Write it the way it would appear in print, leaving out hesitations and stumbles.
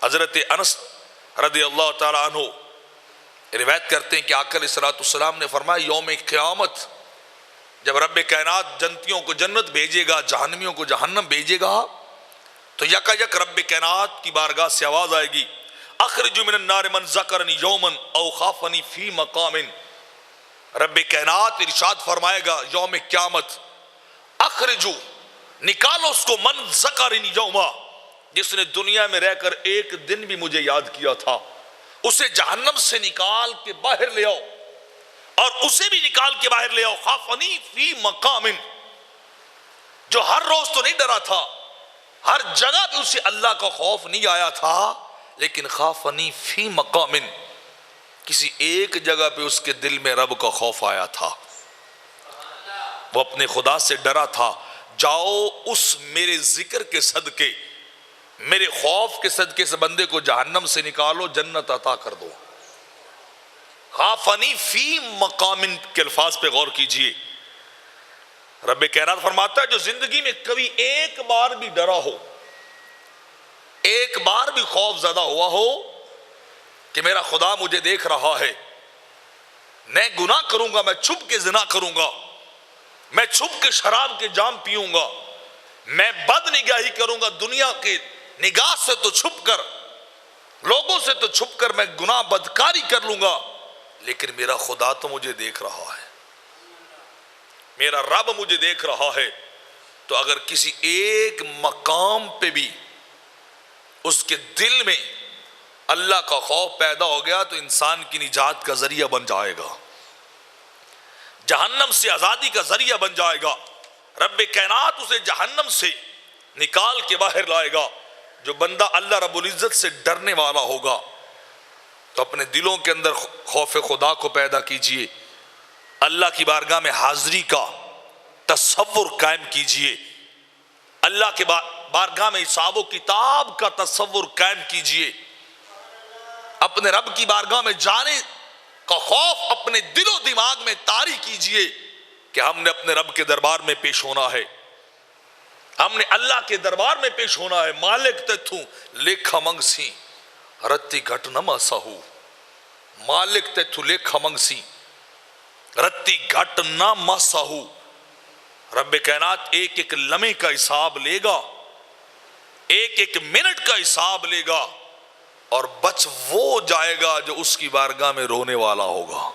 حضرت انس رضی اللہ تعالیٰ عنہ روایت کرتے ہیں کہ آقا علیہ السلام نے فرمایا یوم قیامت جب رب کائنات جنتیوں کو جنت بھیجے گا، جہنمیوں کو جہنم بھیجے گا، تو یکا یک رب کائنات کی بارگاہ سے آواز آئے گی اخرج من النار من ذکرنی یوما او خافنی فی مقام۔ رب کائنات ارشاد فرمائے گا یوم قیامت اخرجو، نکالو اس کو، من ذکرنی یوما، جس نے دنیا میں رہ کر ایک دن بھی مجھے یاد کیا تھا، اسے جہنم سے نکال کے باہر لے آؤ، اور اسے بھی نکال کے باہر لے آؤ خافنی فی مقام، جو ہر روز تو نہیں ڈرا تھا، ہر جگہ پہ اسے اللہ کا خوف نہیں آیا تھا، لیکن خافنی فی مقام، کسی ایک جگہ پہ اس کے دل میں رب کا خوف آیا تھا، وہ اپنے خدا سے ڈرا تھا۔ جاؤ اس میرے ذکر کے صدقے، میرے خوف کے صدقے سے بندے کو جہنم سے نکالو، جنت عطا کر دو۔ خافنی فی مقام کے الفاظ پہ غور کیجئے۔ رب کائنات فرماتا ہے جو زندگی میں کبھی ایک بار بھی ڈرا ہو، ایک بار بھی خوف زدہ ہوا ہو کہ میرا خدا مجھے دیکھ رہا ہے، میں گناہ کروں گا، میں چھپ کے زنا کروں گا، میں چھپ کے شراب کے جام پیوں گا، میں بد نگاہی کروں گا، دنیا کے نگاہ سے تو چھپ کر، لوگوں سے تو چھپ کر میں گناہ بدکاری کر لوں گا، لیکن میرا خدا تو مجھے دیکھ رہا ہے، میرا رب مجھے دیکھ رہا ہے۔ تو اگر کسی ایک مقام پہ بھی اس کے دل میں اللہ کا خوف پیدا ہو گیا تو انسان کی نجات کا ذریعہ بن جائے گا، جہنم سے آزادی کا ذریعہ بن جائے گا۔ رب کائنات اسے جہنم سے نکال کے باہر لائے گا۔ جو بندہ اللہ رب العزت سے ڈرنے والا ہوگا تو اپنے دلوں کے اندر خوف خدا کو پیدا کیجئے، اللہ کی بارگاہ میں حاضری کا تصور قائم کیجئے، اللہ کے بارگاہ میں حساب و کتاب کا تصور قائم کیجئے، اپنے رب کی بارگاہ میں جانے کا خوف اپنے دل و دماغ میں طاری کیجئے کہ ہم نے اپنے رب کے دربار میں پیش ہونا ہے، ہم نے اللہ کے دربار میں پیش ہونا ہے۔ مالک تیتھوں لیکھا منگسی رتی گھٹ نما سہو، مالک تیتھوں لیکھا منگسی رتی گھٹ نما سہو۔ رب کائنات ایک ایک لمحے کا حساب لے گا، ایک ایک منٹ کا حساب لے گا، اور بچ وہ جائے گا جو اس کی بارگاہ میں رونے والا ہوگا۔